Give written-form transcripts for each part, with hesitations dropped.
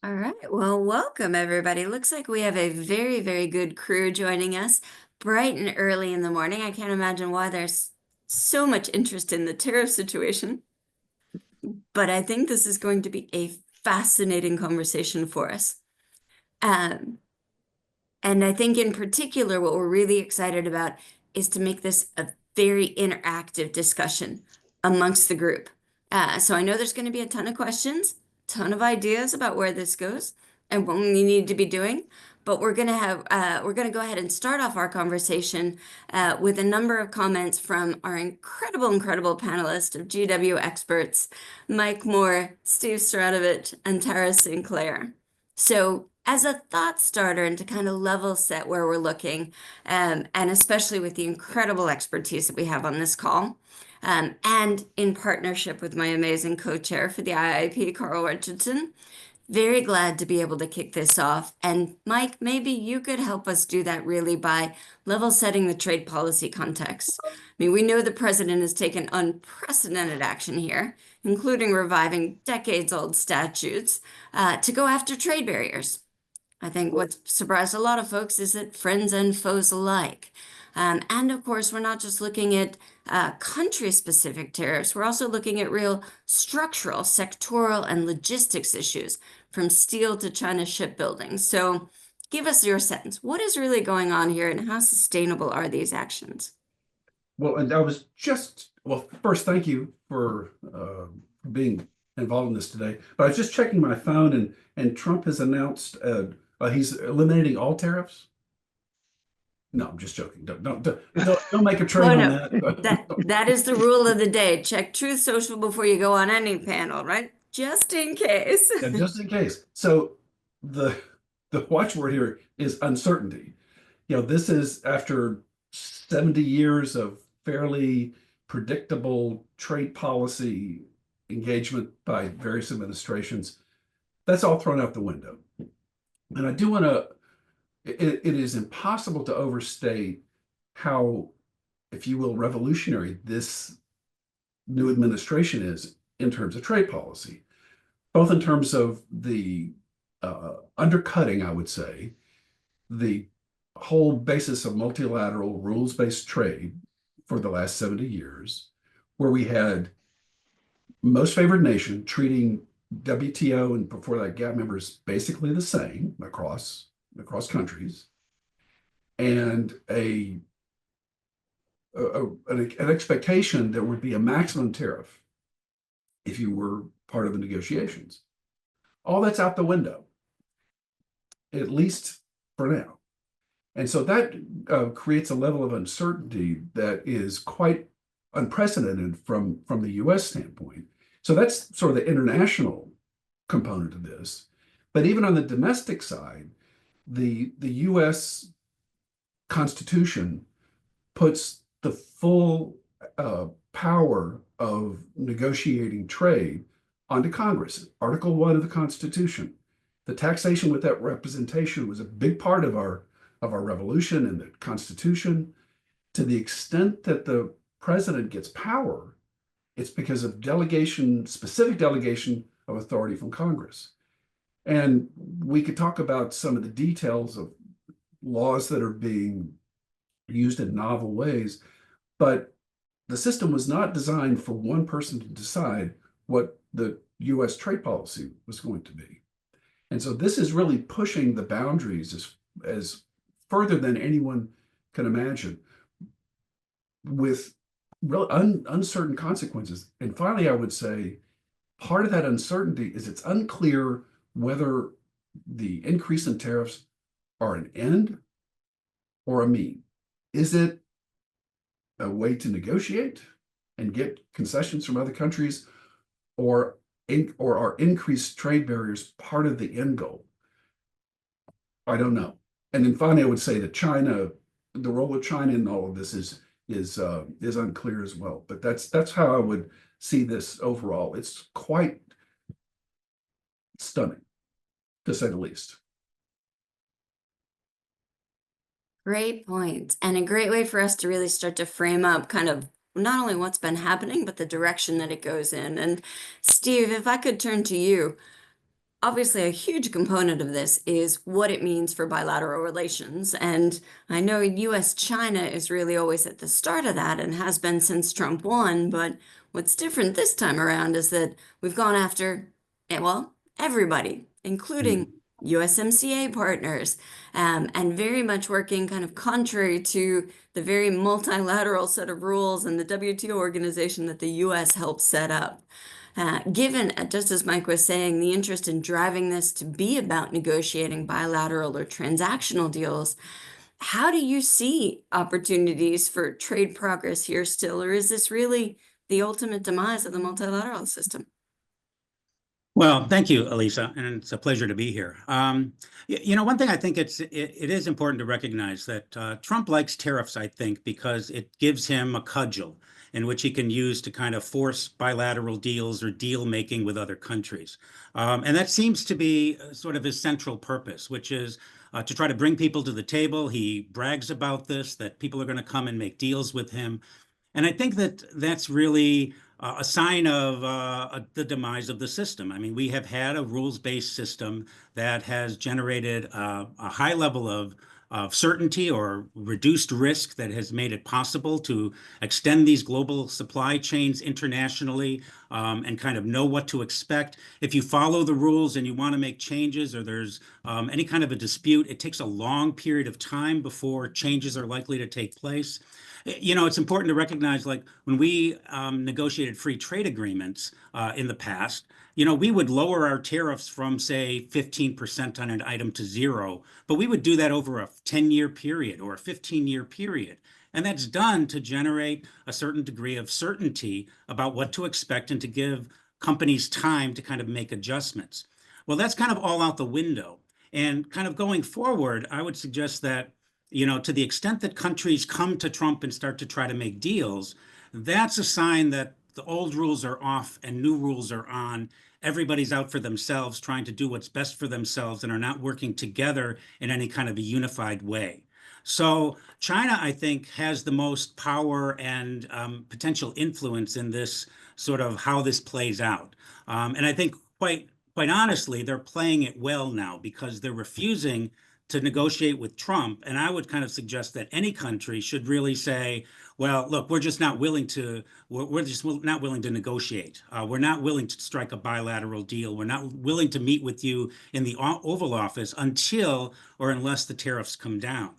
All right. Well, welcome everybody. Looks like we have a very, very good crew joining us bright and early in the morning. I can't imagine why there's so much interest in the tariff situation, but I think this is going to be a fascinating conversation for us. Um, and I think in particular, what we're really excited about is to make this a very interactive discussion amongst the group. So I know there's going to be a ton of questions, ton of ideas about where this goes and what we need to be doing. But we're going to go ahead and start off our conversation with a number of comments from our incredible panelists of GW experts, Mike Moore, Steve Stratovich, and Tara Sinclair. So, as a thought starter and to kind of level set where we're looking, and especially with the incredible expertise that we have on this call, and in partnership with my amazing co-chair for the IIP, Carl Richardson, very glad to be able to kick this off. And Mike, maybe you could help us do that really by level setting the trade policy context. I mean, we know the president has taken unprecedented action here, including reviving decades-old statutes to go after trade barriers. I think what surprised a lot of folks is that friends and foes alike. And of course, we're not just looking at country-specific tariffs, we're also looking at real structural, sectoral, and logistics issues, from steel to China shipbuilding. So give us your sense. What is really going on here, and how sustainable are these actions? Well, and I was just, well, first, thank you for being involved in this today. But I was just checking my phone, and Trump has announced he's eliminating all tariffs. No, I'm just joking. Don't make a trade Oh on no, that. that is the rule of the day. Check Truth Social before you go on any panel, right? Just in case. Yeah, just in case. So the the watchword here is uncertainty. This is after 70 years of fairly predictable trade policy engagement by various administrations. That's all thrown out the window. And I do want to, it is impossible to overstate how, if you will, revolutionary this new administration is in terms of trade policy, both in terms of the undercutting, I would say, the whole basis of multilateral rules-based trade for the last 70 years, where we had most favored nation treating WTO and before that GATT members basically the same across countries, and an expectation there would be a maximum tariff if you were part of the negotiations. All that's out the window, at least for now. And so that creates a level of uncertainty that is quite unprecedented from the US standpoint. So that's sort of the international component of this. But even on the domestic side, the US Constitution puts the full power of negotiating trade onto Congress. Article 1 of the Constitution. The taxation with that representation was a big part of our revolution and the Constitution. To the extent that the president gets power, it's because of specific delegation of authority from Congress. And we could talk about some of the details of laws that are being used in novel ways, but the system was not designed for one person to decide what the US trade policy was going to be. And so this is really pushing the boundaries as further than anyone can imagine, with real uncertain consequences. And finally, I would say part of that uncertainty is it's unclear whether the increase in tariffs are an end or a mean. Is it a way to negotiate and get concessions from other countries, or are increased trade barriers part of the end goal? I don't know. And then finally, I would say that China, the role of China in all of this is unclear as well. But that's how I would see this overall. It's quite stunning, to say the least. Great point. And a great way for us to really start to frame up kind of not only what's been happening, but the direction that it goes in. And Steve, if I could turn to you, obviously, a huge component of this is what it means for bilateral relations. And I know US-China is really always at the start of that and has been since Trump won. But what's different this time around is that we've gone after, well, everybody, including Mm. USMCA partners, and very much working kind of contrary to the very multilateral set of rules and the WTO organization that the US helped set up. Given, just as Mike was saying, the interest in driving this to be about negotiating bilateral or transactional deals, how do you see opportunities for trade progress here still, or is this really the ultimate demise of the multilateral system? Well, thank you, Elisa, and it's a pleasure to be here. One thing I think it is important to recognize that Trump likes tariffs, I think, because it gives him a cudgel in which he can use to kind of force bilateral deals or deal making with other countries. And that seems to be sort of his central purpose, which is to try to bring people to the table. He brags about this, that people are going to come and make deals with him. And I think that that's really a sign of the demise of the system. I mean, we have had a rules-based system that has generated a high level of certainty or reduced risk that has made it possible to extend these global supply chains internationally, and kind of know what to expect. If you follow the rules and you want to make changes or there's any kind of a dispute, it takes a long period of time before changes are likely to take place. It's important to recognize, like when we negotiated free trade agreements in the past, we would lower our tariffs from, say, 15% on an item to zero, but we would do that over a 10-year period or a 15-year period. And that's done to generate a certain degree of certainty about what to expect and to give companies time to kind of make adjustments. Well, that's kind of all out the window. And kind of going forward, I would suggest that to the extent that countries come to Trump and start to try to make deals, that's a sign that the old rules are off and new rules are on. Everybody's out for themselves, trying to do what's best for themselves and are not working together in any kind of a unified way. So China, I think, has the most power and potential influence in this sort of how this plays out. And I think quite honestly, they're playing it well now because they're refusing to negotiate with Trump. And I would kind of suggest that any country should really say, well, look, we're just not willing to, we're just not willing to negotiate. We're not willing to strike a bilateral deal. We're not willing to meet with you in the Oval Office until or unless the tariffs come down.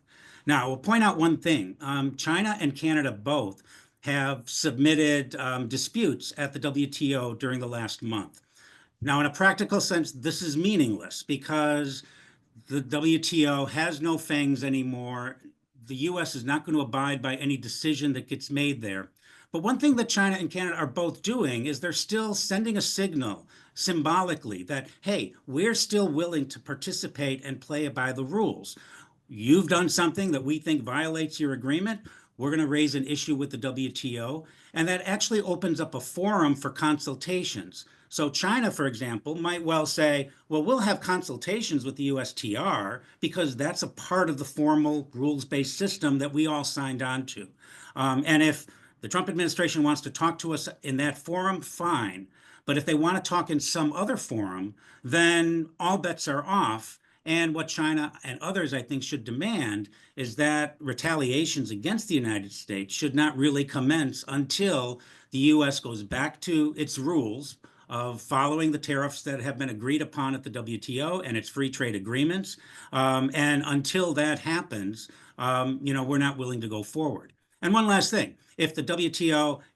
Now, I will point out one thing. China and Canada both have submitted disputes at the WTO during the last month. Now, in a practical sense, this is meaningless because the WTO has no fangs anymore. The US is not going to abide by any decision that gets made there. But one thing that China and Canada are both doing is they're still sending a signal symbolically that, hey, we're still willing to participate and play by the rules. You've done something that we think violates your agreement. We're going to raise an issue with the WTO. And that actually opens up a forum for consultations. So China, for example, might well say, well, we'll have consultations with the USTR because that's a part of the formal rules-based system that we all signed on to. And if the Trump administration wants to talk to us in that forum, fine. But if they want to talk in some other forum, then all bets are off. And what China and others, I think, should demand is that retaliations against the United States should not really commence until the U.S. goes back to its rules of following the tariffs that have been agreed upon at the WTO and its free trade agreements. And until that happens, we're not willing to go forward. And one last thing, if the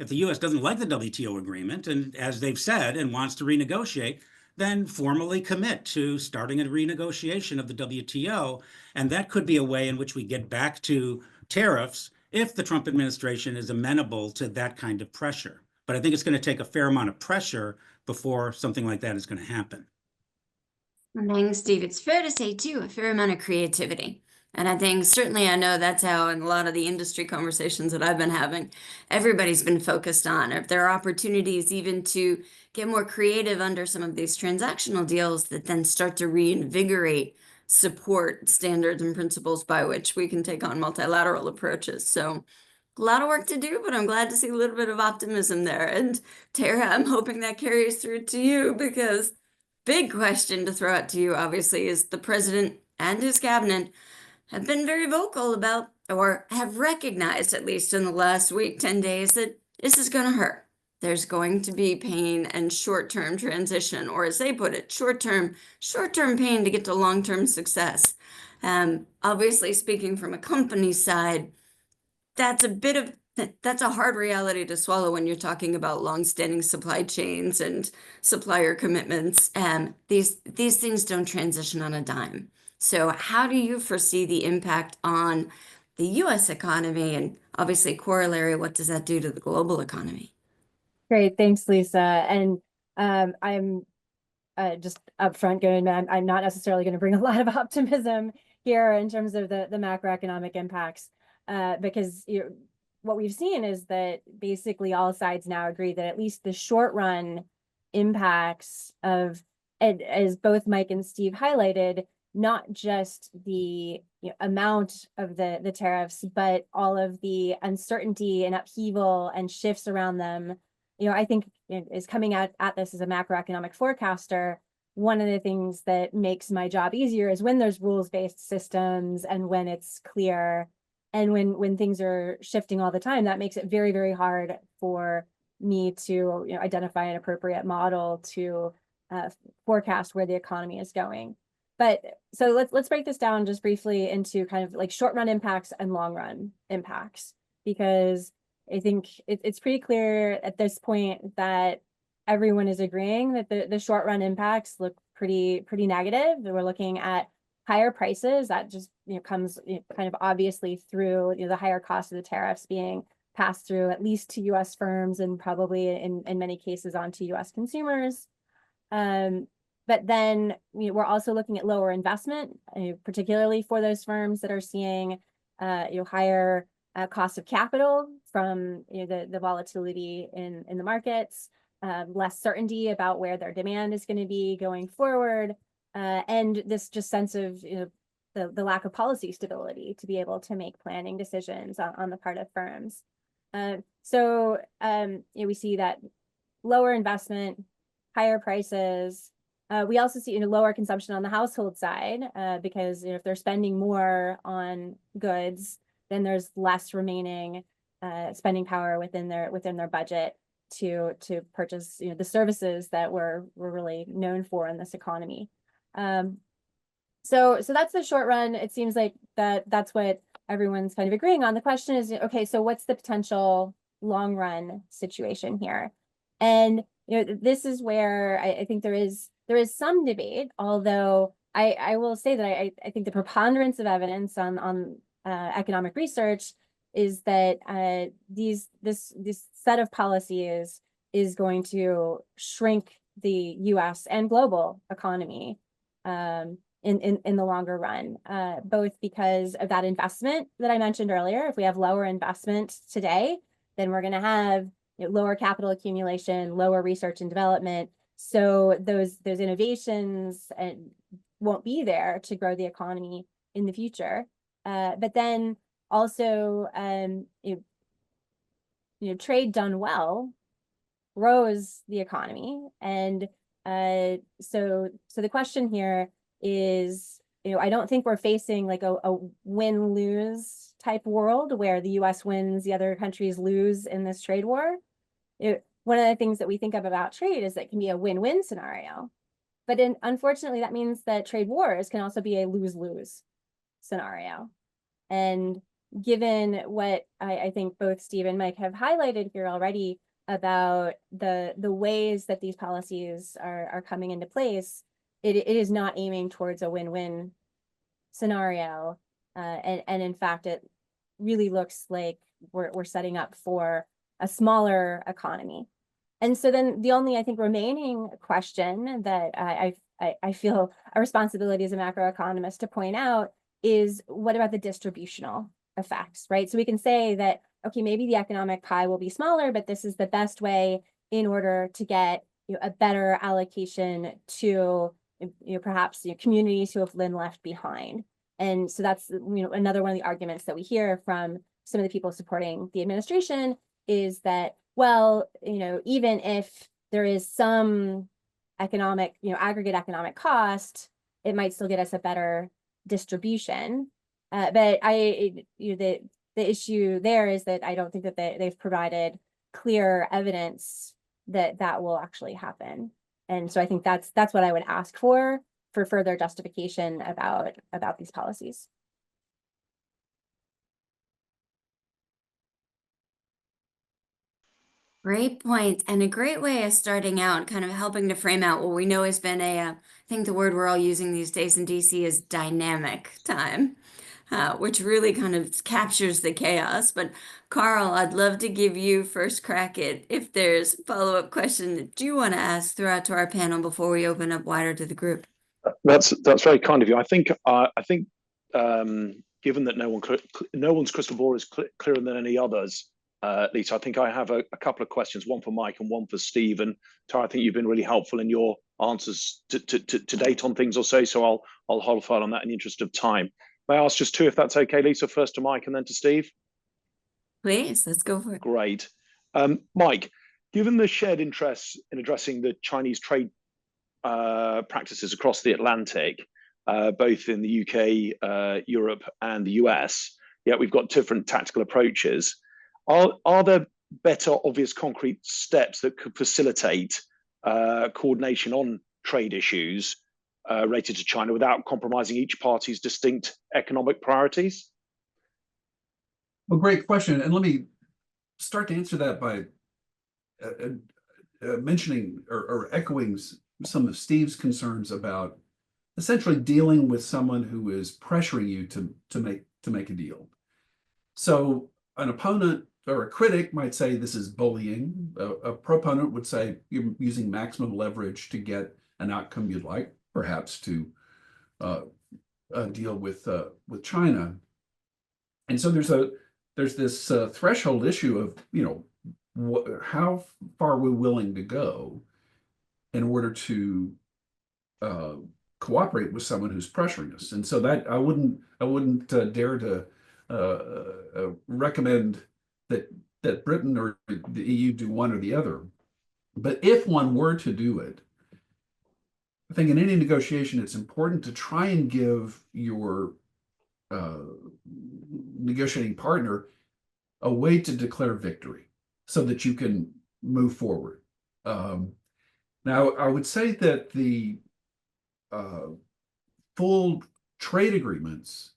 U.S. doesn't like the WTO agreement, and as they've said, and wants to renegotiate, then formally commit to starting a renegotiation of the WTO. And that could be a way in which we get back to tariffs if the Trump administration is amenable to that kind of pressure. But I think it's going to take a fair amount of pressure before something like that is going to happen. Thanks, Steve. It's fair to say, too, a fair amount of creativity. And I think certainly I know that's how in a lot of the industry conversations that I've been having, everybody's been focused on. If there are opportunities even to get more creative under some of these transactional deals that then start to reinvigorate support standards and principles by which we can take on multilateral approaches. So a lot of work to do, but I'm glad to see a little bit of optimism there. And Tara, I'm hoping that carries through to you because big question to throw out to you, obviously, is the president and his cabinet have been very vocal about, or have recognized, at least in the last week, 10 days, that this is going to hurt. There's going to be pain and short-term transition, or as they put it, short-term pain to get to long-term success. Obviously, speaking from a company side, that's a hard reality to swallow when you're talking about long-standing supply chains and supplier commitments. These things don't transition on a dime. So how do you foresee the impact on the US economy, and obviously corollary, what does that do to the global economy? Great, thanks, Lisa. And I'm just upfront going, I'm not necessarily going to bring a lot of optimism here in terms of the macroeconomic impacts, because what we've seen is that basically all sides now agree that at least the short run impacts of, as both Mike and Steve highlighted, not just the amount of the tariffs, but all of the uncertainty and upheaval and shifts around them. I think is coming at this as a macroeconomic forecaster. One of the things that makes my job easier is when there's rules-based systems and when it's clear, and when things are shifting all the time, that makes it very, very hard for me to identify an appropriate model to forecast where the economy is going. But so let's break this down just briefly into kind of like short run impacts and long run impacts, because I think it's pretty clear at this point that everyone is agreeing that the short run impacts look pretty negative. We're looking at higher prices that just comes kind of obviously through the higher cost of the tariffs being passed through at least to U.S. firms and probably in many cases onto U.S. consumers. But then we're also looking at lower investment, particularly for those firms that are seeing higher cost of capital from the volatility in the markets, less certainty about where their demand is going to be going forward, and this just sense of the lack of policy stability to be able to make planning decisions on the part of firms. So we see that lower investment, higher prices. We also see lower consumption on the household side, because if they're spending more on goods, then there's less remaining spending power within their budget to purchase the services that we're really known for in this economy. So that's the short run. It seems like that's what everyone's kind of agreeing on. The question is, okay, so what's the potential long run situation here? And this is where I think there is some debate, although I will say that I think the preponderance of evidence on economic research is that this set of policies is going to shrink the U.S. and global economy in the longer run, both because of that investment that I mentioned earlier. If we have lower investment today, then we're going to have lower capital accumulation, lower research and development. So those innovations won't be there to grow the economy in the future. But then also, trade done well grows the economy. And so the question here is, I don't think we're facing like a win-lose type world where the US wins, the other countries lose in this trade war. One of the things that we think of about trade is that it can be a win-win scenario. But unfortunately, that means that trade wars can also be a lose-lose scenario. And given what I think both Steve and Mike have highlighted here already about the ways that these policies are coming into place, it is not aiming towards a win-win scenario. And in fact, it really looks like we're setting up for a smaller economy. And so then the only, I think, remaining question that I feel a responsibility as a macroeconomist to point out is, what about the distributional effects, right? So we can say that, okay, maybe the economic pie will be smaller, but this is the best way in order to get a better allocation to perhaps communities who have been left behind. And so that's another one of the arguments that we hear from some of the people supporting the administration is that, well, even if there is some economic, aggregate economic cost, it might still get us a better distribution. But the issue there is that I don't think that they've provided clear evidence that that will actually happen. And so I think that's what I would ask for further justification about these policies. Great point, and a great way of starting out, kind of helping to frame out what we know has been I think the word we're all using these days in DC is dynamic time, which really kind of captures the chaos. But Carl, I'd love to give you first crack at if there's a follow-up question that you want to ask throughout to our panel before we open up wider to the group. That's very kind of you. I think given that no one's crystal ball is clearer than any others, Lisa, I think I have a couple of questions, one for Mike and one for Steve. And Tara, I think you've been really helpful in your answers to date on things or so I'll hold fire on that in the interest of time. May I ask just two, if that's okay, Lisa, first to Mike and then to Steve? Please, let's go for it. Great. Mike, given the shared interests in addressing the Chinese trade practices across the Atlantic, both in the UK, Europe, and the US, yet we've got different tactical approaches. Are there better, obvious, concrete steps that could facilitate coordination on trade issues related to China without compromising each party's distinct economic priorities? Well, great question. And let me start to answer that by mentioning or echoing some of Steve's concerns about essentially dealing with someone who is pressuring you to make a deal. So an opponent or a critic might say this is bullying. A proponent would say you're using maximum leverage to get an outcome you'd like, perhaps to deal with China. And so there's this threshold issue of how far we're willing to go in order to cooperate with someone who's pressuring us. And so that I wouldn't dare to recommend that Britain or the EU do one or the other. But if one were to do it, I think in any negotiation, it's important to try and give your negotiating partner a way to declare victory so that you can move forward. Now, I would say that the full trade agreements,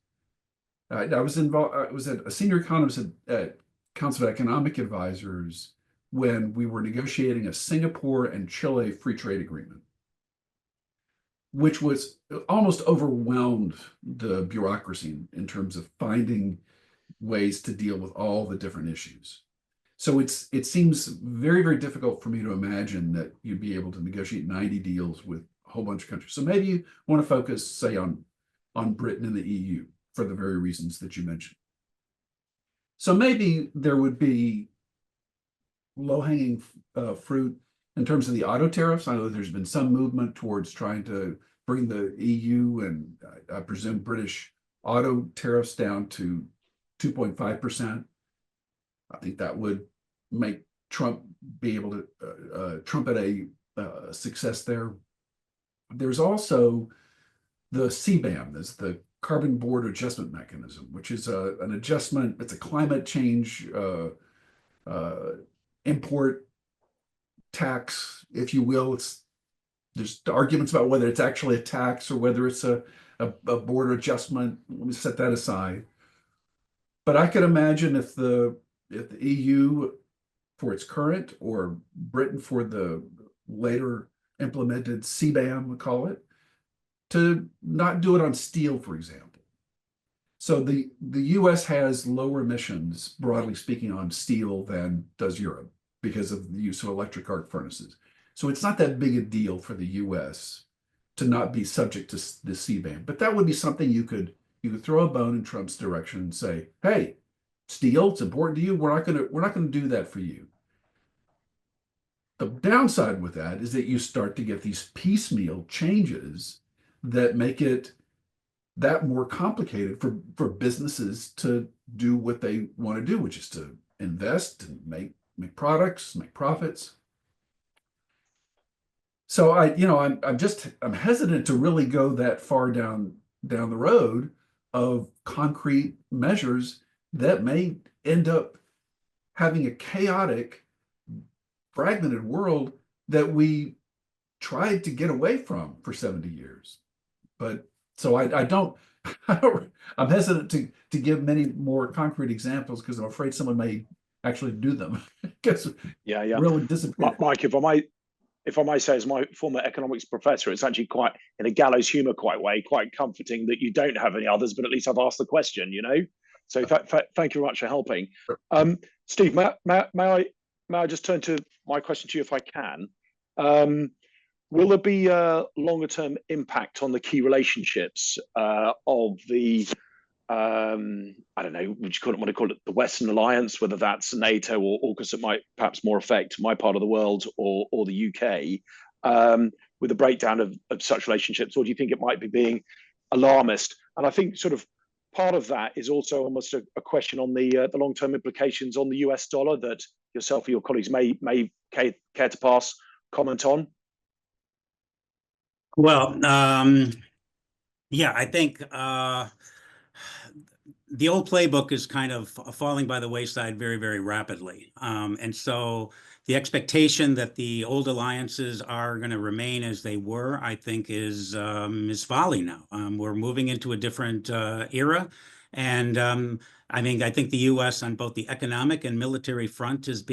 I was a senior economist at Council of Economic Advisors when we were negotiating a Singapore and Chile free trade agreement, which was almost overwhelmed the bureaucracy in terms of finding ways to deal with all the different issues. So it seems very, very difficult for me to imagine that you'd be able to negotiate 90 deals with a whole bunch of countries. So maybe you want to focus, say, on Britain and the EU for the very reasons that you mentioned. So maybe there would be low-hanging fruit in terms of the auto tariffs. I know there's been some movement towards trying to bring the EU and I presume British auto tariffs down to 2.5%. I think that would make Trump be able to trumpet a success there. There's also the CBAM, that's the Carbon Border Adjustment Mechanism, which is an adjustment. It's a climate change import tax, if you will. There's arguments about whether it's actually a tax or whether it's a border adjustment. Let me set that aside. But I could imagine if the EU for its current or Britain for the later implemented CBAM, we call it, to not do it on steel, for example. So the US has lower emissions, broadly speaking, on steel than does Europe because of the use of electric arc furnaces. So it's not that big a deal for the US to not be subject to the CBAM. But that would be something you could throw a bone in Trump's direction and say, hey, steel, it's important to you. We're not gonna do that for you. The downside with that is that you start to get these piecemeal changes that make it that more complicated for businesses to do what they want to do, which is to invest and make products, make profits. So I'm hesitant to really go that far down the road of concrete measures that may end up having a chaotic, fragmented world that we tried to get away from for 70 years. But so I don't, I'm hesitant to give many more concrete examples because I'm afraid someone may actually do them. Because Yeah, yeah. really disappear. Mike, if I might say, as my former economics professor, it's actually quite, in a gallows humor quite comforting that you don't have any others, but at least I've asked the question, you know? So thank you very much for helping. Steve, may I just turn to my question to you if I can? Will there be a longer term impact on the key relationships of the I don't know, would you want to call it the Western Alliance, whether that's NATO or AUKUS, it might perhaps more affect my part of the world or the UK, with the breakdown of such relationships, or do you think it might be being alarmist? And I think sort of part of that is also almost a question on the long-term implications on the US dollar that yourself or your colleagues may care to pass comment on. Well, yeah, I think the old playbook is kind of falling by the wayside very, very rapidly. And so the expectation that the old alliances are going to remain as they were, I think, is folly now. We're moving into a different era. And I mean, I think the U.S. on both the economic and military front is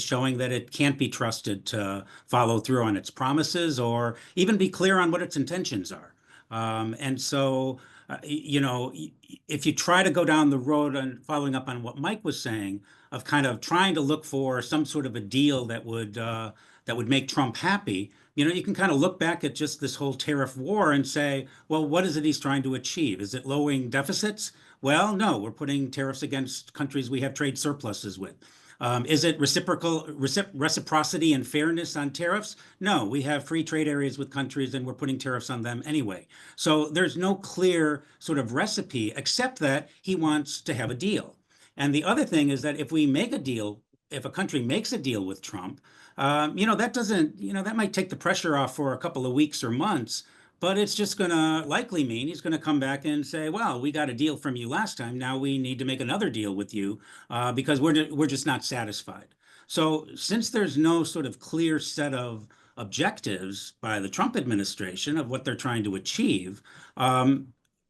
showing that it can't be trusted to follow through on its promises or even be clear on what its intentions are. And so you know, if you try to go down the road and following up on what Mike was saying of kind of trying to look for some sort of a deal that would make Trump happy, you know, you can kind of look back at just this whole tariff war and say, well, what is it he's trying to achieve? Is it lowering deficits? Well, no, we're putting tariffs against countries we have trade surpluses with. Is it reciprocity and fairness on tariffs? No, we have free trade areas with countries and we're putting tariffs on them anyway. So there's no clear sort of recipe except that he wants to have a deal. And the other thing is that if we make a deal, if a country makes a deal with Trump, you know, that might take the pressure off for a couple of weeks or months, but it's just going to likely mean he's going to come back and say, well, we got a deal from you last time. Now we need to make another deal with you because we're just not satisfied. So since there's no sort of clear set of objectives by the Trump administration of what they're trying to achieve,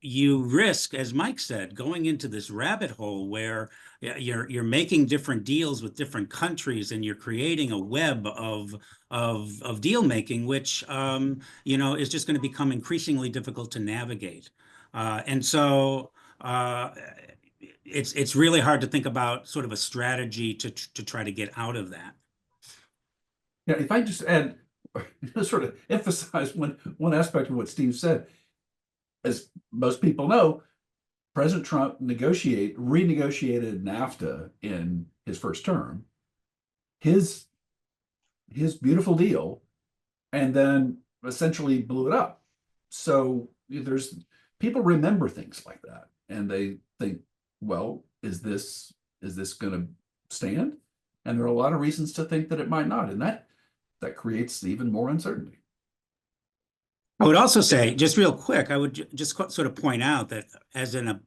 you risk, as Mike said, going into this rabbit hole where you're making different deals with different countries and you're creating a web of deal making, which you know is just going to become increasingly difficult to navigate. And so it's really hard to think about sort of a strategy to try to get out of that. Yeah, if I just add, sort of emphasize one aspect of what Steve said, as most people know, President Trump renegotiated NAFTA in his first term, his beautiful deal, and then essentially blew it up. So there's people remember things like that, and they think, well, is this going to stand? And there are a lot of reasons to think that it might not, and that creates even more uncertainty. I would also say, just real quick, I would just sort of point out that as in a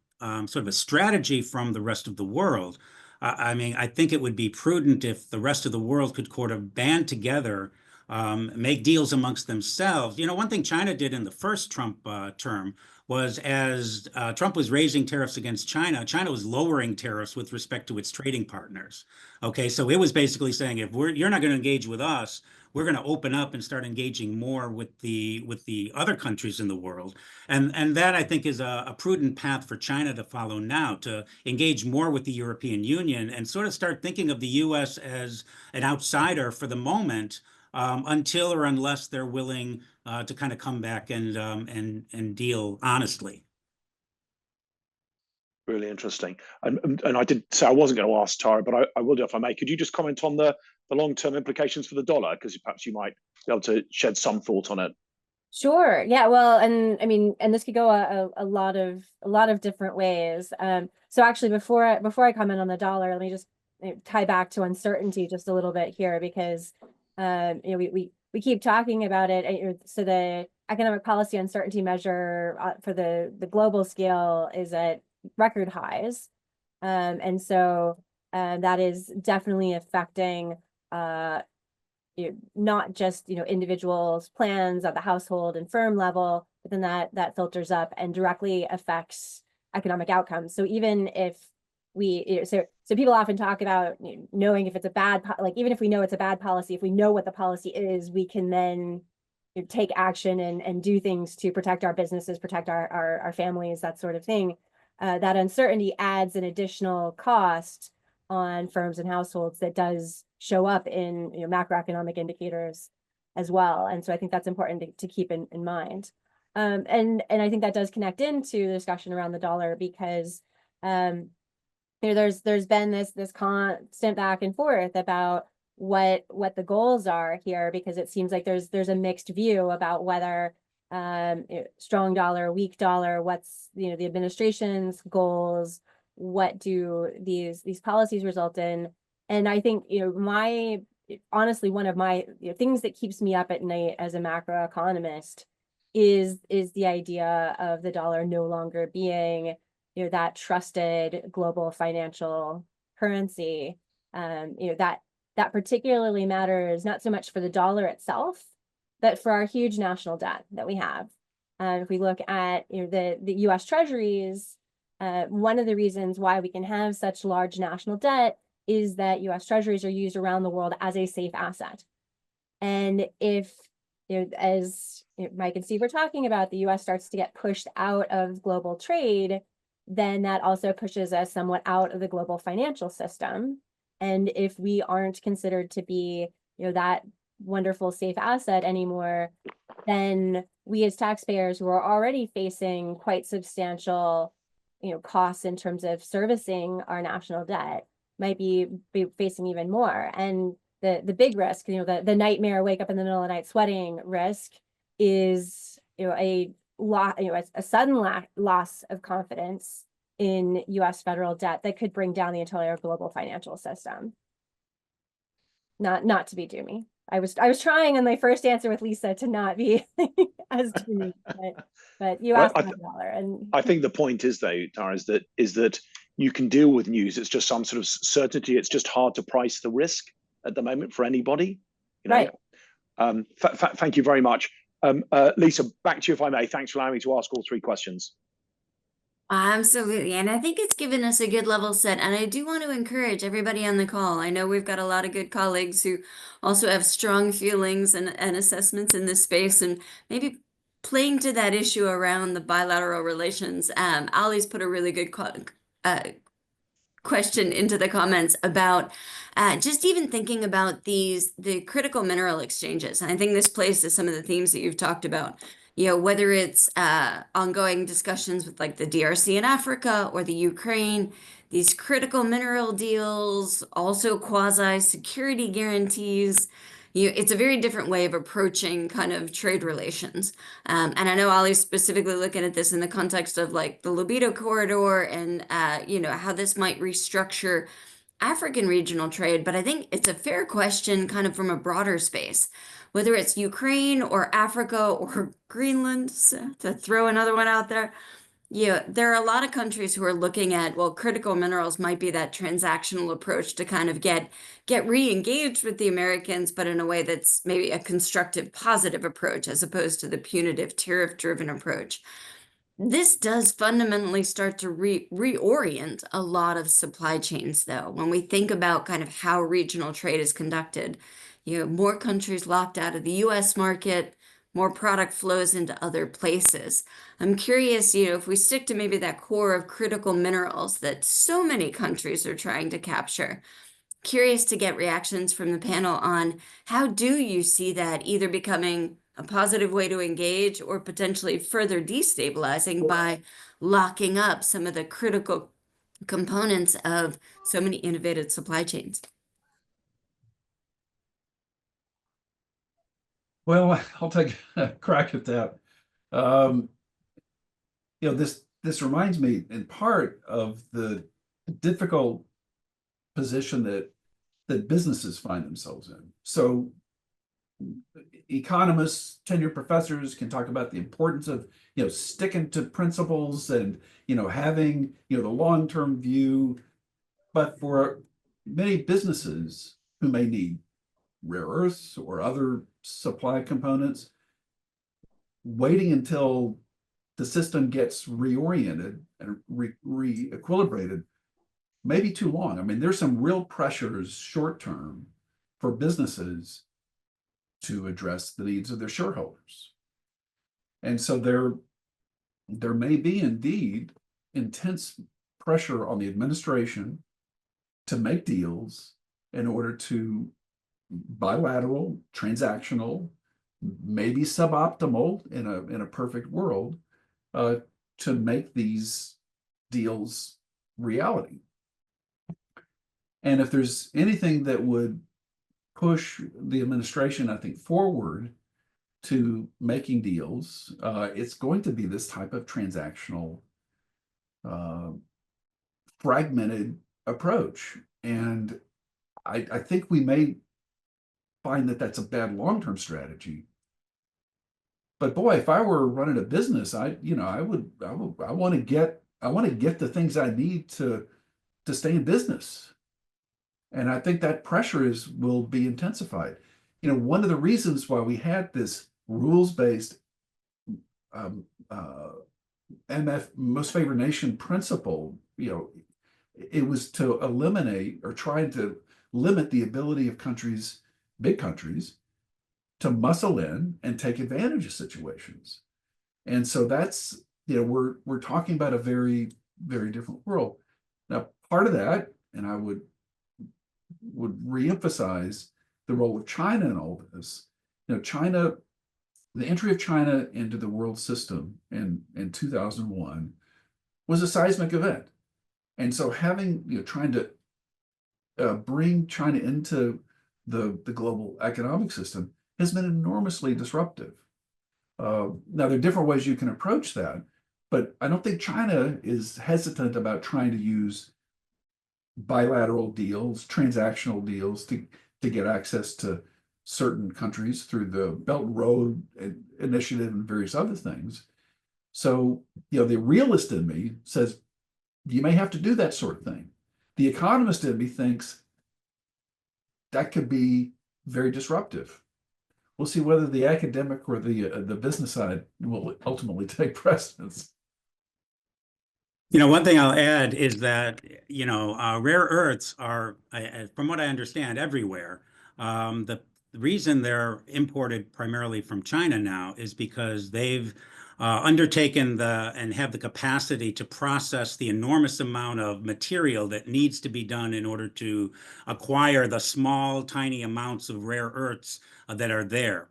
sort of a strategy from the rest of the world, I mean, I think it would be prudent if the rest of the world could sort of band together, make deals amongst themselves. You know, one thing China did in the first Trump term was as Trump was raising tariffs against China, China was lowering tariffs with respect to its trading partners. Okay, so it was basically saying, if you're not going to engage with us, we're going to open up and start engaging more with the other countries in the world. And that I think is a prudent path for China to follow now, to engage more with the European Union and sort of start thinking of the US as an outsider for the moment, until or unless they're willing to kind of come back and deal honestly. Really interesting. And I did say I wasn't going to ask Tara, but I will do if I may. Could you just comment on the long-term implications for the dollar? Because perhaps you might be able to shed some thought on it. Sure. Yeah. Well, and I mean, and this could go a lot of different ways. So actually, before I comment on the dollar, let me just tie back to uncertainty just a little bit here, because you know, we we keep talking about it. So the economic policy uncertainty measure for the global scale is at record highs. And so that is definitely affecting not just individuals' plans at the household and firm level, but then that filters up and directly affects economic outcomes. So even if so people often talk about knowing if it's a bad, like even if we know it's a bad policy, if we know what the policy is, we can then take action and do things to protect our businesses, protect our families, that sort of thing. That uncertainty adds an additional cost on firms and households that does show up in macroeconomic indicators as well. And so I think that's important to keep in mind. And I think that does connect into the discussion around the dollar, because there's been this constant back and forth about what the goals are here, because it seems like there's a mixed view about whether strong dollar, weak dollar, what's the administration's goals, what do these policies result in. And I think honestly, one of my things that keeps me up at night as a macroeconomist is the idea of the dollar no longer being that trusted global financial currency. That particularly matters not so much for the dollar itself, but for our huge national debt that we have. If we look at the U.S. Treasuries, one of the reasons why we can have such large national debt is that U.S. Treasuries are used around the world as a safe asset. And if, as Mike and Steve were talking about, the U.S. starts to get pushed out of global trade, then that also pushes us somewhat out of the global financial system. And if we aren't considered to be, that wonderful safe asset anymore, then we as taxpayers who are already facing quite substantial costs in terms of servicing our national debt might be facing even more. And the big risk, the nightmare wake up in the middle of the night sweating risk is a sudden loss of confidence in U.S. federal debt that could bring down the entire global financial system. Not to be doomy. I was trying in my first answer with Lisa to not be as doomy, but you asked about the dollar, and I think the point is though, Tara, is that you can deal with news. It's just some sort of certainty. It's just hard to price the risk at the moment for anybody. Right. Thank you very much. Lisa, back to you if I may. Thanks for allowing me to ask all three questions. Absolutely. And I think it's given us a good level set. And I do want to encourage everybody on the call. I know we've got a lot of good colleagues who also have strong feelings and assessments in this space, and maybe playing to that issue around the bilateral relations. Ali's put a really good question into the comments about just even thinking about the critical mineral exchanges. And I think this plays to some of the themes that you've talked about. Whether it's ongoing discussions with like the DRC in Africa or the Ukraine, these critical mineral deals, also quasi-security guarantees. It's a very different way of approaching kind of trade relations. And I know Ali's specifically looking at this in the context of like the libido corridor and, how this might restructure African regional trade. But I think it's a fair question kind of from a broader space, whether it's Ukraine or Africa or Greenland, to throw another one out there. There are a lot of countries who are looking at, well, critical minerals might be that transactional approach to kind of get re-engaged with the Americans, but in a way that's maybe a constructive, positive approach as opposed to the punitive, tariff-driven approach. This does fundamentally start to reorient a lot of supply chains, though. When we think about kind of how regional trade is conducted, more countries locked out of the U.S. market, more product flows into other places. I'm curious, if we stick to maybe that core of critical minerals that so many countries are trying to capture, curious to get reactions from the panel on how do you see that either becoming a positive way to engage or potentially further destabilizing by locking up some of the critical components of so many innovative supply chains. Well, I'll take a crack at that. This reminds me in part of the difficult position that businesses find themselves in. So economists, tenured professors can talk about the importance of, sticking to principles and, having, the long-term view. But for many businesses who may need rare earths or other supply components, waiting until the system gets reoriented and re-equilibrated may be too long. I mean, there's some real pressures short term for businesses to address the needs of their shareholders. And so there may be indeed intense pressure on the administration to make deals in order to bilateral, transactional, maybe suboptimal in a perfect world, to make these deals reality. And if there's anything that would push the administration, I think, forward to making deals, it's going to be this type of transactional, fragmented approach. And I think we may find that that's a bad long-term strategy. But boy, if I were running a business, I want to get the things I need to stay in business. And I think that pressure will be intensified. One of the reasons why we had this rules-based MF, most favored nation principle, it was to eliminate or try to limit the ability of countries, big countries, to muscle in and take advantage of situations. And so that's, we're talking about a very, very different world. Now, part of that, and I would reemphasize the role of China in all this. China, the entry of China into the world system in 2001 was a seismic event. And so trying to bring China into the global economic system has been enormously disruptive. Now, there are different ways you can approach that, but I don't think China is hesitant about trying to use bilateral deals, transactional deals to get access to certain countries through the Belt and Road Initiative and various other things. So, the realist in me says you may have to do that sort of thing. The economist in me thinks that could be very disruptive. We'll see whether the academic or the business side will ultimately take precedence. One thing I'll add is that, rare earths are, from what I understand, everywhere. The reason they're imported primarily from China now is because they've undertaken and have the capacity to process the enormous amount of material that needs to be done in order to acquire the small, tiny amounts of rare earths that are there.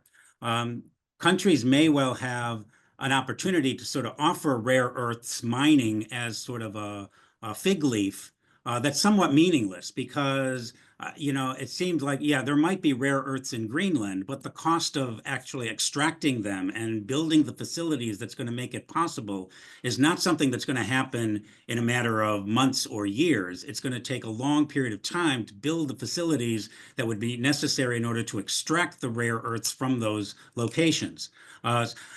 Countries may well have an opportunity to sort of offer rare earths mining as sort of a fig leaf that's somewhat meaningless because, it seems like, yeah, there might be rare earths in Greenland, but the cost of actually extracting them and building the facilities that's going to make it possible is not something that's going to happen in a matter of months or years. It's going to take a long period of time to build the facilities that would be necessary in order to extract the rare earths from those locations.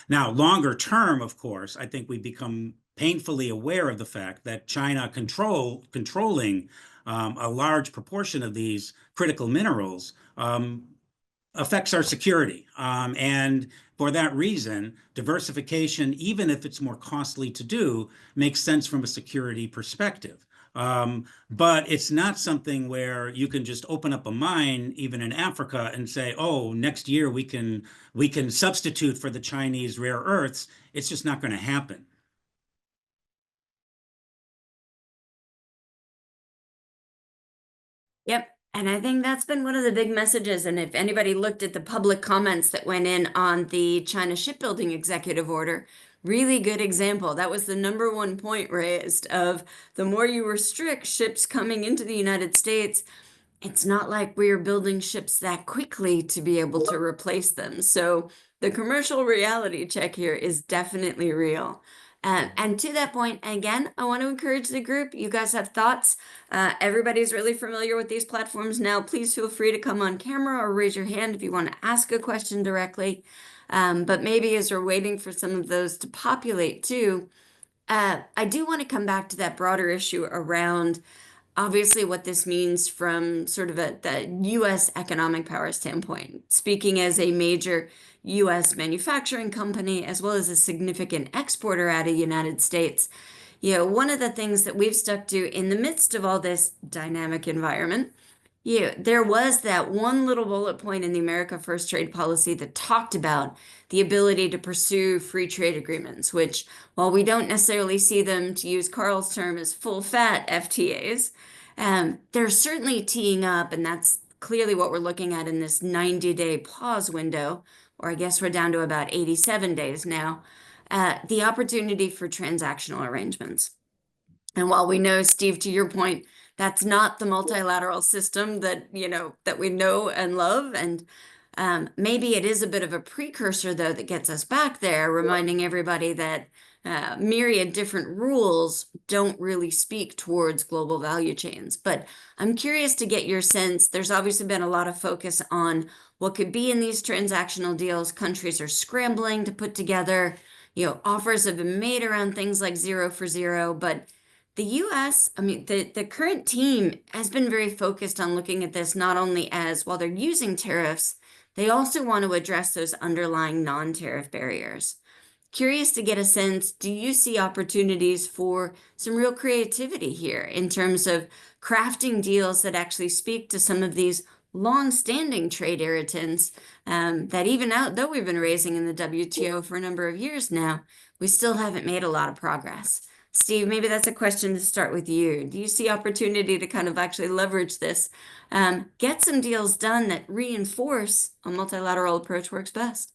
Now, longer term, of course, I think we become painfully aware of the fact that China controlling a large proportion of these critical minerals affects our security. And for that reason, diversification, even if it's more costly to do, makes sense from a security perspective. But it's not something where you can just open up a mine, even in Africa, and say, oh, next year we can substitute for the Chinese rare earths. It's just not going to happen. Yep. And I think that's been one of the big messages. And if anybody looked at the public comments that went in on the China shipbuilding executive order, really good example. That was the #1 point raised of the more you restrict ships coming into the United States, it's not like we are building ships that quickly to be able to replace them. So the commercial reality check here is definitely real. And to that point, again, I want to encourage the group. You guys have thoughts. Everybody's really familiar with these platforms now. Please feel free to come on camera or raise your hand if you want to ask a question directly. But maybe as we're waiting for some of those to populate too, I do want to come back to that broader issue around obviously what this means from sort of the US economic power standpoint. Speaking as a major US manufacturing company, as well as a significant exporter out of the United States, one of the things that we've stuck to in the midst of all this dynamic environment, there was that one little bullet point in the America First trade policy that talked about the ability to pursue free trade agreements, which, while we don't necessarily see them, to use Carl's term, as full fat FTAs, they're certainly teeing up, and that's clearly what we're looking at in this 90-day pause window, or I guess we're down to about 87 days now, the opportunity for transactional arrangements. And while we know, Steve, to your point, that's not the multilateral system that, that we know and love. And maybe it is a bit of a precursor, though, that gets us back there, reminding everybody that myriad different rules don't really speak towards global value chains. But I'm curious to get your sense. There's obviously been a lot of focus on what could be in these transactional deals. Countries are scrambling to put together, offers have been made around things like 0 for 0, but the US, I mean, the current team has been very focused on looking at this not only as, while they're using tariffs, they also want to address those underlying non-tariff barriers. Curious to get a sense, do you see opportunities for some real creativity here in terms of crafting deals that actually speak to some of these long-standing trade irritants that even though we've been raising in the WTO for a number of years now, we still haven't made a lot of progress? Steve, maybe that's a question to start with you. Do you see opportunity to kind of actually leverage this, get some deals done that reinforce a multilateral approach works best?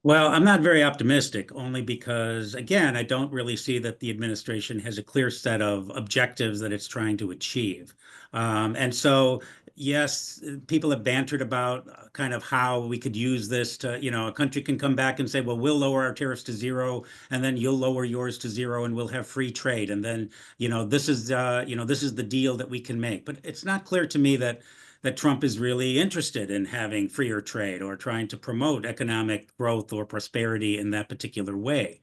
Well, I'm not very optimistic, only because, again, I don't really see that the administration has a clear set of objectives that it's trying to achieve. And so, yes, people have bantered about kind of how we could use this to, a country can come back and say, well, we'll lower our tariffs to 0, and then you'll lower yours to 0, and we'll have free trade. And then, this is the deal that we can make. But it's not clear to me that Trump is really interested in having freer trade or trying to promote economic growth or prosperity in that particular way.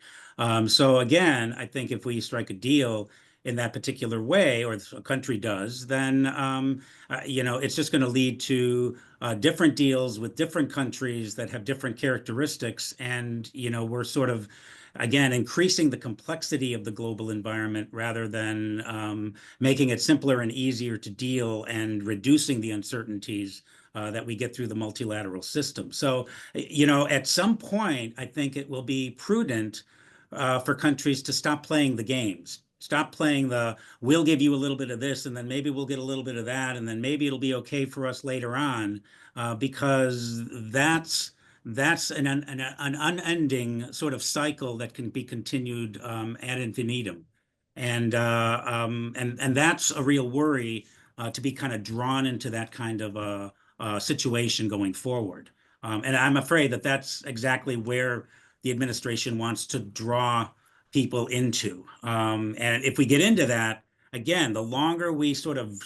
So again, I think if we strike a deal in that particular way, or a country does, then it's just going to lead to different deals with different countries that have different characteristics, and we're sort of, again, increasing the complexity of the global environment rather than making it simpler and easier to deal and reducing the uncertainties that we get through the multilateral system. So, at some point, I think it will be prudent for countries to stop playing the games. Stop playing we'll give you a little bit of this, and then maybe we'll get a little bit of that, and then maybe it'll be okay for us later on, because that's an unending sort of cycle that can be continued ad infinitum. And that's a real worry, to be kind of drawn into that kind of situation going forward. And I'm afraid that that's exactly where the administration wants to draw people into. And if we get into that, again, the longer we sort of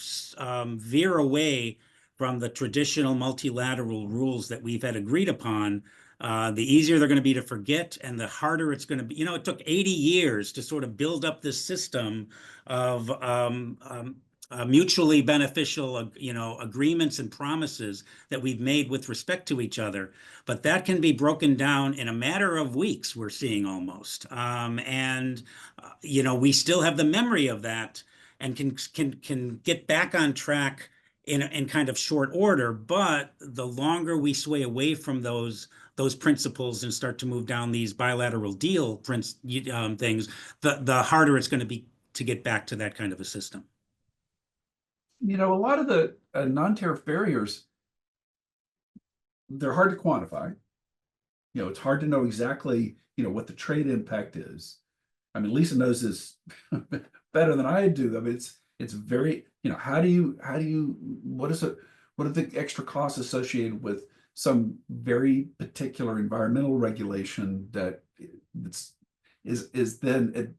veer away from the traditional multilateral rules that we've had agreed upon, the easier they're going to be to forget, and the harder it's going to be. It took 80 years to sort of build up this system of mutually beneficial, agreements and promises that we've made with respect to each other. But that can be broken down in a matter of weeks, we're seeing almost. We still have the memory of that and can get back on track in kind of short order. But the longer we sway away from those principles and start to move down these bilateral deal things, the harder it's going to be to get back to that kind of a system. A lot of the non-tariff barriers, they're hard to quantify. It's hard to know exactly, what the trade impact is. I mean, Lisa knows this better than I do. I mean, it's very, what are the extra costs associated with some very particular environmental regulation that's, is then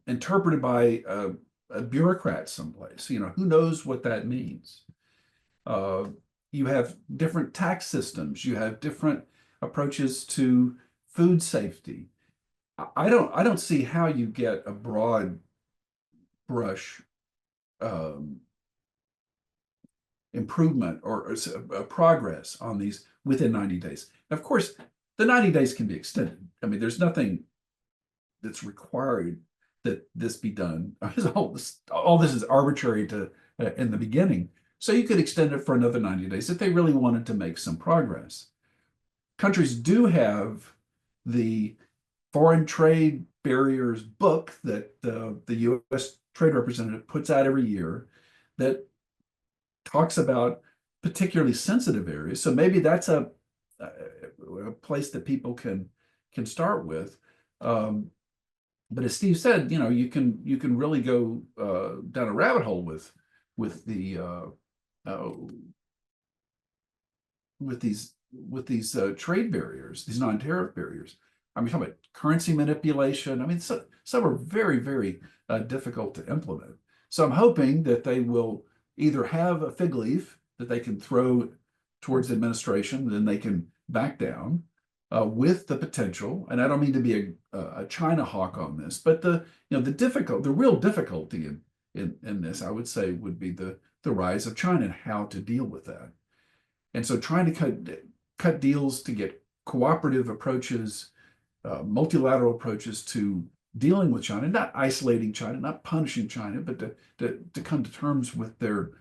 interpreted by a bureaucrat someplace. You know, who knows what that means? You have different tax systems. You have different approaches to food safety. I don't see how you get a broad brush improvement or progress on these within 90 days. Of course, the 90 days can be extended. I mean, there's nothing that's required that this be done. All this is arbitrary to in the beginning. So you could extend it for another 90 days if they really wanted to make some progress. Countries do have the foreign trade barriers book that the U.S. Trade Representative puts out every year that talks about particularly sensitive areas. So maybe that's a place that people can start with. But as Steve said, you know, you can really go down a rabbit hole with the with these trade barriers, these non-tariff barriers. I mean, talking about currency manipulation. I mean, some are very, very difficult to implement. So I'm hoping that they will either have a fig leaf that they can throw towards the administration, then they can back down with the potential. And I don't mean to be a China hawk on this, but the real difficulty in this, I would say, would be the rise of China and how to deal with that. And so trying to cut deals to get cooperative approaches, multilateral approaches to dealing with China, not isolating China, not punishing China, but to come to terms with their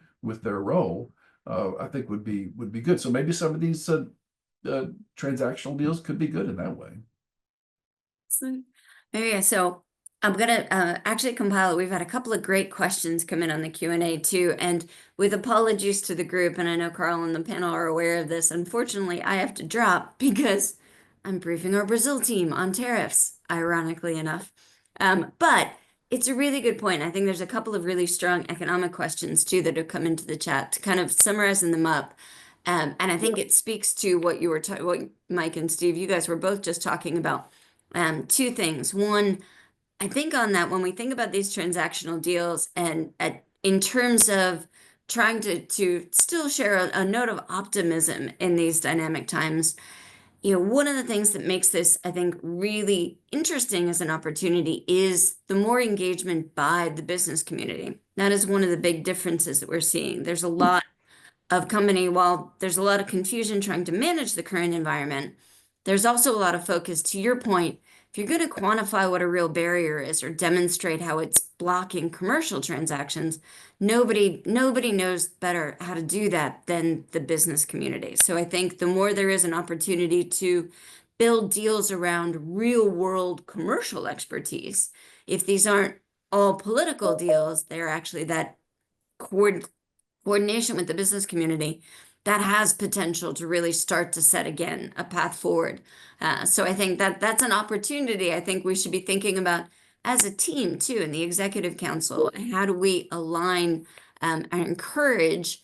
role, I think would be good. So maybe some of these transactional deals could be good in that way. Maybe so. I'm gonna actually compile it. We've had a couple of great questions come in on the Q&A too, and with apologies to the group, and I know Carl and the panel are aware of this. Unfortunately, I have to drop because I'm briefing our Brazil team on tariffs, ironically enough. But it's a really good point. I think there's a couple of really strong economic questions too that have come into the chat, to kind of summarizing them up. And I think it speaks to what you were what Mike and Steve, you guys were both just talking about. Two things. One, I think on that, when we think about these transactional deals and in terms of trying to still share a note of optimism in these dynamic times, you know, one of the things that makes this, I think, really interesting as an opportunity is the more engagement by the business community. That is one of the big differences that we're seeing. There's a lot of company, while there's a lot of confusion trying to manage the current environment, there's also a lot of focus, to your point. If you're going to quantify what a real barrier is or demonstrate how it's blocking commercial transactions, nobody knows better how to do that than the business community. So I think the more there is an opportunity to build deals around real world commercial expertise, if these aren't all political deals, they're actually that coordination with the business community that has potential to really start to set again a path forward. So I think that that's an opportunity I think we should be thinking about as a team too in the executive council. How do we align and encourage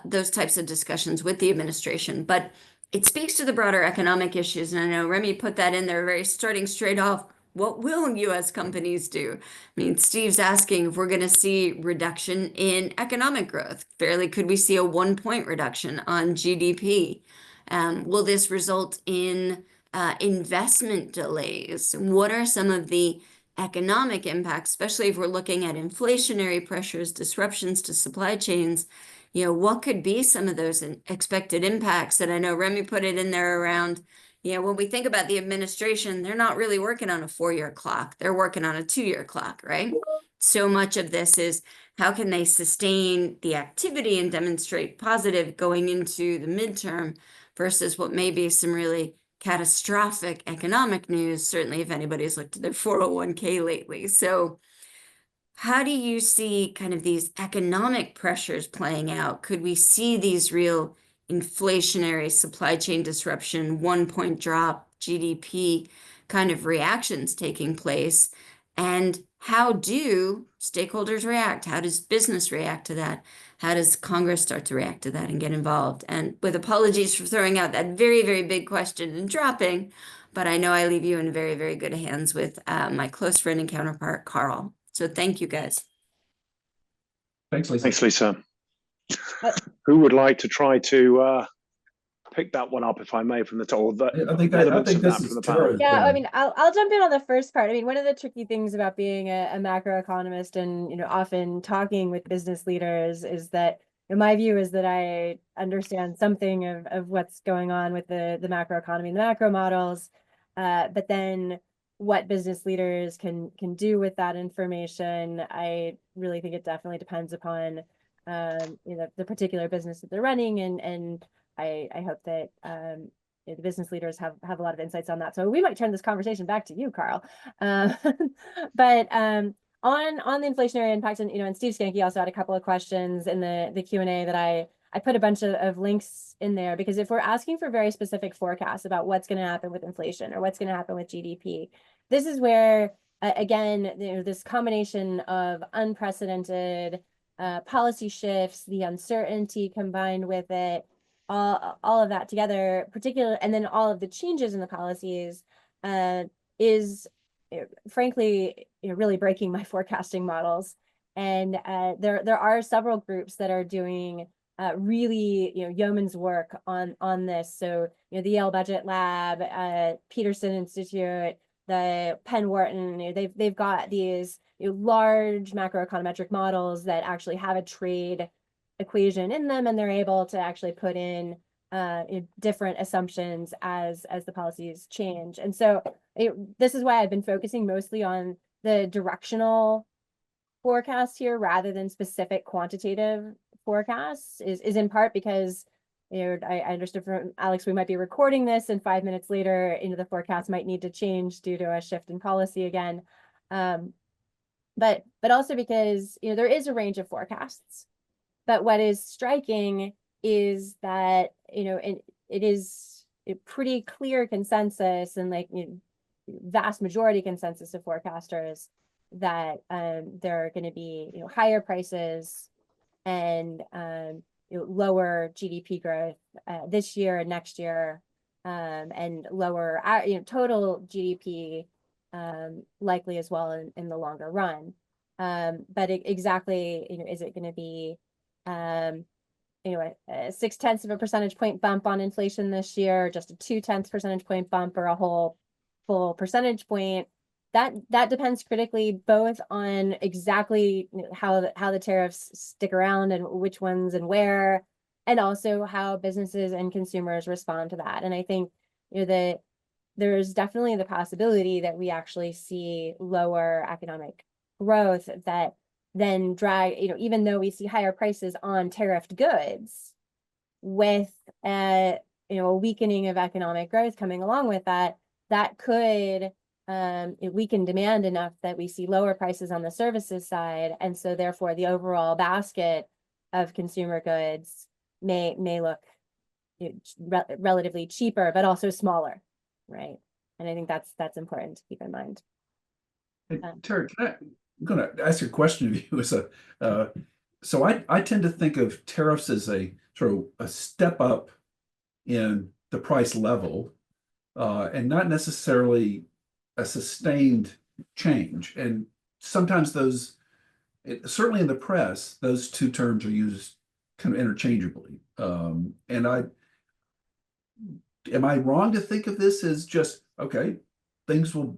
those types of discussions with the administration? But it speaks to the broader economic issues. And I know Remy put that in there very starting straight off. What will U.S. companies do? I mean, Steve's asking if we're going to see reduction in economic growth. Fairly, could we see a 1-point reduction on GDP? Will this result in investment delays? What are some of the economic impacts, especially if we're looking at inflationary pressures, disruptions to supply chains? You know, what could be some of those expected impacts? And I know Remy put it in there around, you know, when we think about the administration, they're not really working on a 4-year clock. They're working on a 2-year clock, right? So much of this is how can they sustain the activity and demonstrate positive going into the midterm versus what may be some really catastrophic economic news, certainly if anybody's looked at their 401k lately. So how do you see kind of these economic pressures playing out? Could we see these real inflationary supply chain disruption, 1-point drop, GDP kind of reactions taking place? And how do stakeholders react? How does business react to that? How does Congress start to react to that and get involved? And with apologies for throwing out that very, very big question and dropping, but I know I leave you in very, very good hands with my close friend and counterpart, Carl. So thank you guys. Thanks, Lisa. Thanks, Lisa. Uh, Who would like to try to pick that one up, if I may, from the top, or the I think elements of this that is from the panel? Tara's Yeah, I bag. mean, I'll jump in on the first part. I mean, one of the tricky things about being a macroeconomist and, you know, often talking with business leaders is that, in my view, is that I understand something of what's going on with the macroeconomy and the macro models, but then what business leaders can do with that information, I really think it definitely depends upon, you know, the particular business that they're running, and I hope that you know, the business leaders have a lot of insights on that. So we might turn this conversation back to you, Carl. But on the inflationary impacts, and you know, and Steve Skanke also had a couple of questions in the Q&A that I put a bunch of links in there, because if we're asking for very specific forecasts about what's going to happen with inflation or what's going to happen with GDP, this is where again, you know, this combination of unprecedented policy shifts, the uncertainty combined with it, all of that together, particularly, and then all of the changes in the policies is frankly, you know, really breaking my forecasting models. And there are several groups that are doing really, you know, yeoman's work on this. So, you know, the Yale Budget Lab, Peterson Institute, the Penn Wharton, you know, they've got these, you know, large macroeconometric models that actually have a trade equation in them, and they're able to actually put in different assumptions as the policies change. And so this is why I've been focusing mostly on the directional forecast here rather than specific quantitative forecasts, is in part because, you know, I understood from Alex, we might be recording this and 5 minutes later, you know, the forecast might need to change due to a shift in policy again. But also because, you know, there is a range of forecasts. But what is striking is that, you know, it is a pretty clear consensus, and like, you know, vast majority consensus of forecasters that there are going to be, you know, higher prices and you know, lower GDP growth this year and next year, and lower you know, total GDP likely as well in the longer run. But exactly, you know, is it going to be you know, a 0.6 of a percentage point bump on inflation this year, just a 0.2 percentage point bump, or a whole full percentage point? That depends critically both on exactly, you know, how the tariffs stick around and which ones and where, and also how businesses and consumers respond to that. And I think, you know, that there's definitely the possibility that we actually see lower economic growth that then drag, you know, even though we see higher prices on tariffed goods, with you know, a weakening of economic growth coming along with that, that could weaken demand enough that we see lower prices on the services side, and so therefore the overall basket of consumer goods may look, you know, relatively cheaper, but also smaller, right? And I think that's important to keep in mind. Hey, Terry, I'm going to ask a question of you as so I tend to think of tariffs as a sort of a step up in the price level, and not necessarily a sustained change. And sometimes certainly in the press, those two terms are used kind of interchangeably. And am I wrong to think of this as just, okay, things will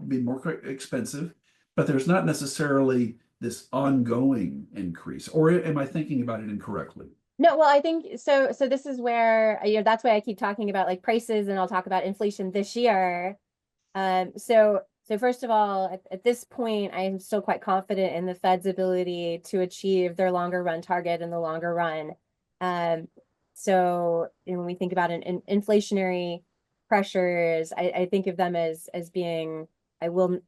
be more expensive, but there's not necessarily this ongoing increase? Or am I thinking about it incorrectly? No, well, I think so. So this is where, you know, that's why I keep talking about like prices, and I'll talk about inflation this year. So first of all, at this point, I am still quite confident in the Fed's ability to achieve their longer run target in the longer run. So, you know, when we think about inflationary pressures, I think of them as being, I'm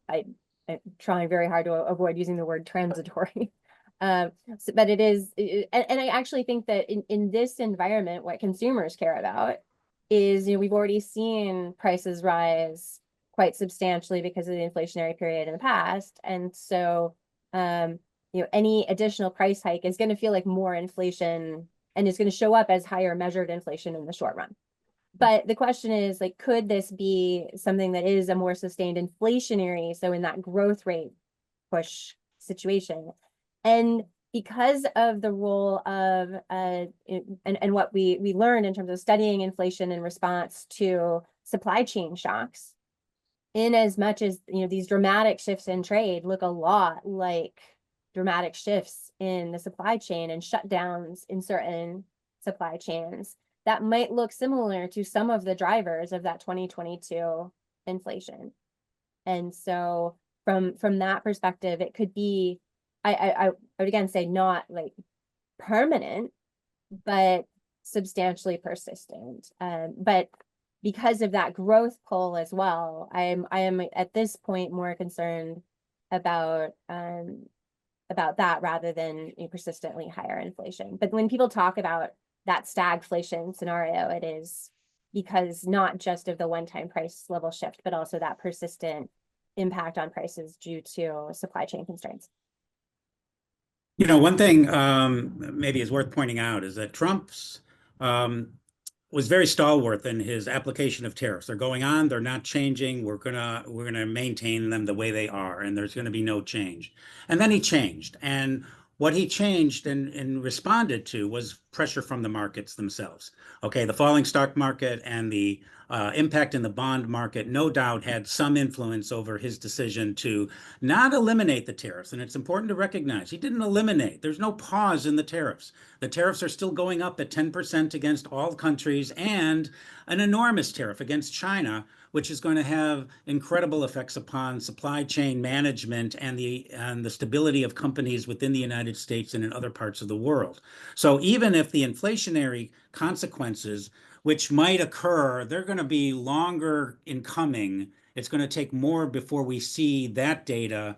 trying very hard to avoid using the word transitory. But it is, and I actually think that in this environment, what consumers care about is, you know, we've already seen prices rise quite substantially because of the inflationary period in the past. And so any additional price hike is going to feel like more inflation and is going to show up as higher measured inflation in the short run. But the question is, like, could this be something that is a more sustained inflationary, so in that growth rate push situation? And because of the role of and what we learned in terms of studying inflation in response to supply chain shocks, in as much as these dramatic shifts in trade look a lot like dramatic shifts in the supply chain and shutdowns in certain supply chains, that might look similar to some of the drivers of that 2022 inflation. And so from that perspective, it could be, I would again say not like permanent, but substantially persistent. But because of that growth pull as well, I am at this point more concerned about that rather than persistently higher inflation. But when people talk about that stagflation scenario, it is because not just of the one-time price level shift, but also that persistent impact on prices due to supply chain constraints. One thing maybe is worth pointing out is that Trump's was very stalwart in his application of tariffs. They're going on, they're not changing. We're gonna maintain them the way they are, and there's gonna be no change. And then he changed. And what he changed and responded to was pressure from the markets themselves. Okay, the falling stock market and the impact in the bond market no doubt had some influence over his decision to not eliminate the tariffs. And it's important to recognize he didn't eliminate. There's no pause in the tariffs. The tariffs are still going up at 10% against all countries, and an enormous tariff against China, which is going to have incredible effects upon supply chain management and the stability of companies within the United States and in other parts of the world. So even if the inflationary consequences, which might occur, they're going to be longer in coming. It's going to take more before we see that data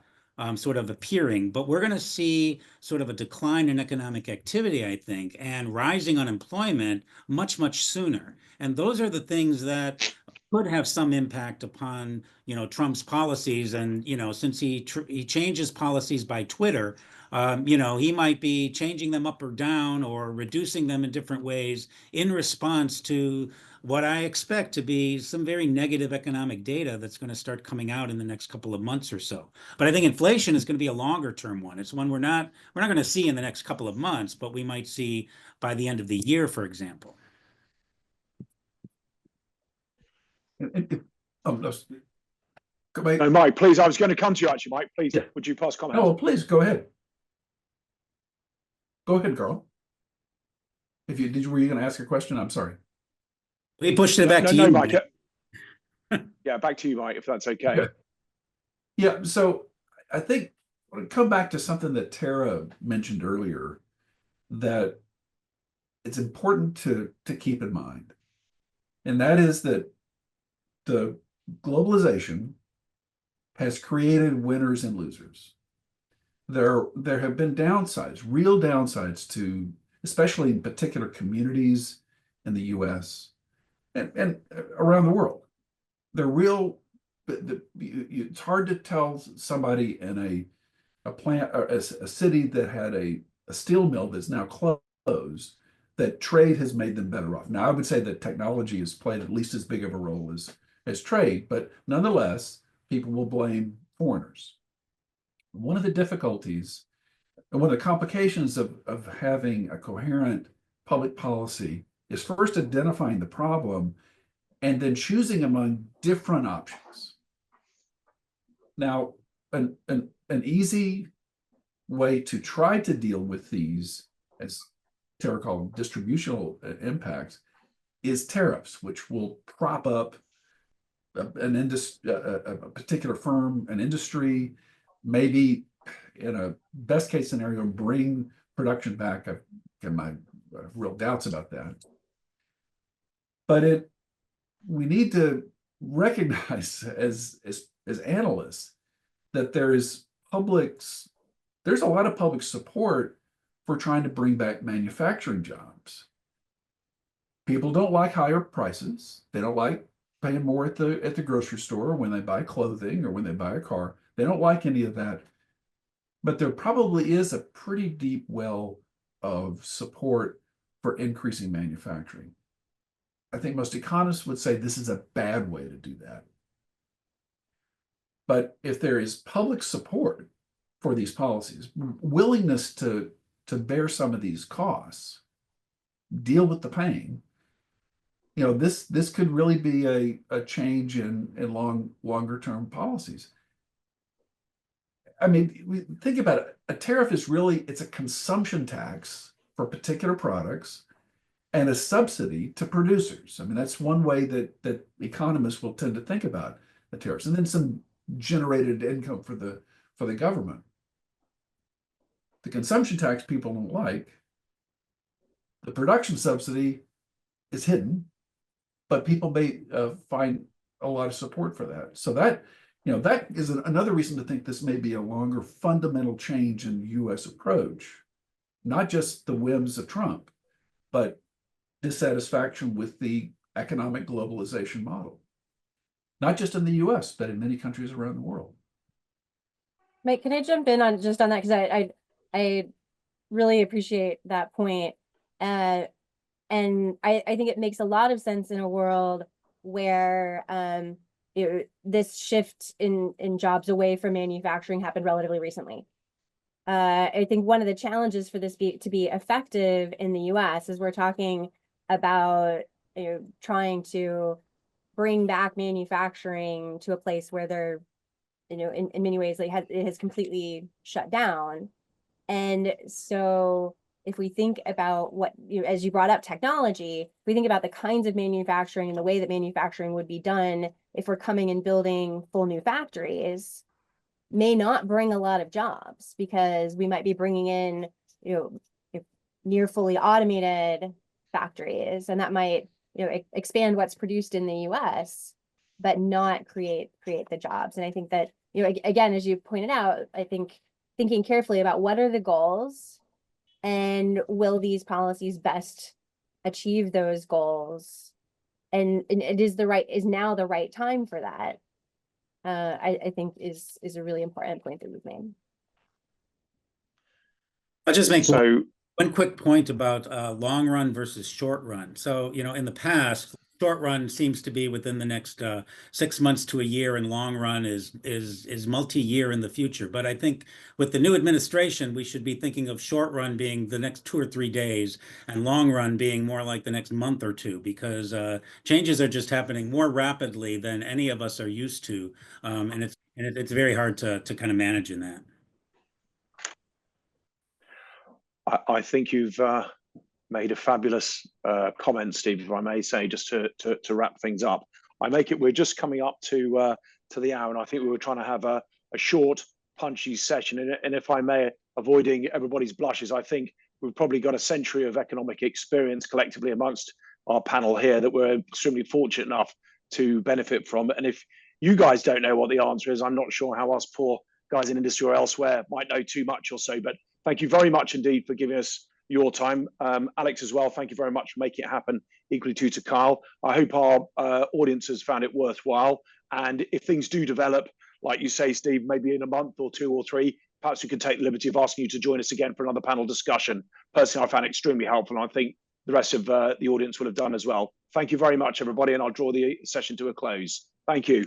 sort of appearing, but we're going to see sort of a decline in economic activity, I think, and rising unemployment much, much sooner. And those are the things that could have some impact upon, Trump's policies. And, since he changes policies by Twitter, he might be changing them up or down or reducing them in different ways in response to what I expect to be some very negative economic data that's going to start coming out in the next couple of months or so. But I think inflation is going to be a longer term one. It's one we're not going to see in the next couple of months, but we might see by the end of the year, for example. No, Mike, please. I was going to come to you actually, Mike. Please, Yeah. Would you pass comment? Oh, please go ahead. Go ahead, Carl. Were you going to ask a question? I'm sorry. We pushed it back to no, you, Mike. Mike. Yeah, back to you, Mike, if that's okay. Okay. Yeah, so I think I want to come back to something that Tara mentioned earlier, that it's important to keep in mind. And that is that the globalization has created winners and losers. There have been downsides, real downsides to, especially in particular communities in the US and around the world. They're real, it's hard to tell somebody in a plant or a city that had a steel mill that's now closed, that trade has made them better off. Now, I would say that technology has played at least as big of a role as trade, but nonetheless, people will blame foreigners. One of the difficulties and one of the complications of having a coherent public policy is first identifying the problem and then choosing among different options. Now, an easy way to try to deal with these, as Tara called them, distributional impacts, is tariffs, which will prop up a particular firm, an industry, maybe in a best case scenario, bring production back. I've got my real doubts about that. But we need to recognize as analysts that there's a lot of public support for trying to bring back manufacturing jobs. People don't like higher prices. They don't like paying more at the grocery store when they buy clothing or when they buy a car. They don't like any of that. but there probably is a pretty deep well of support for increasing manufacturing. I think most economists would say this is a bad way to do that. But if there is public support for these policies, willingness to bear some of these costs, deal with the pain, you know, this could really be a change in longer term policies. I mean, think about it. A tariff is really, it's a consumption tax for particular products and a subsidy to producers. I mean, that's one way that economists will tend to think about the tariffs, and then some generated income for the government. The consumption tax people don't like. The production subsidy is hidden, but people may find a lot of support for that. So that, you know, that is another reason to think this may be a longer fundamental change in the U.S. approach, not just the whims of Trump, but dissatisfaction with the economic globalization model, not just in the U.S., but in many countries around the world. Mike, can I jump in on just on that? Because I really appreciate that point. And I think it makes a lot of sense in a world where this shift in jobs away from manufacturing happened relatively recently. I think one of the challenges for this to be effective in the US is we're talking about trying to bring back manufacturing to a place where they're, in many ways, like it has completely shut down. And so if we think about what, as you brought up technology, we think about the kinds of manufacturing and the way that manufacturing would be done if we're coming and building full new factories, may not bring a lot of jobs, because we might be bringing in, near fully automated factories, and that might, expand what's produced in the US, but not create the jobs. And I think that, again, as you pointed out, I think thinking carefully about what are the goals and will these policies best achieve those goals, and it is now the right time for that, I think is a really important point that we've made. I'll just make So one quick point about long run versus short run. So, in the past, short run seems to be within the next 6 months to a year, and long run is multi-year in the future. But I think with the new administration, we should be thinking of short run being the next 2 or 3 days, and long run being more like the next month or two, because changes are just happening more rapidly than any of us are used to, and it's very hard to kind of manage in that. I think you've made a fabulous comment, Steve, if I may say, just to wrap things up. We're just coming up to the hour, and I think we were trying to have a short, punchy session. And if I may, avoiding everybody's blushes, I think we've probably got a century of economic experience collectively amongst our panel here that we're extremely fortunate enough to benefit from. And if you guys don't know what the answer is, I'm not sure how us poor guys in industry or elsewhere might know too much or so. But thank you very much indeed for giving us your time. Alex as well, thank you very much for making it happen, equally to Kyle. I hope our audience has found it worthwhile. And if things do develop, like you say, Steve, maybe in a month or 2 or 3, perhaps we could take the liberty of asking you to join us again for another panel discussion. Personally, I found it extremely helpful, and I think the rest of the audience will have done as well. Thank you very much, everybody, and I'll draw the session to a close. Thank you.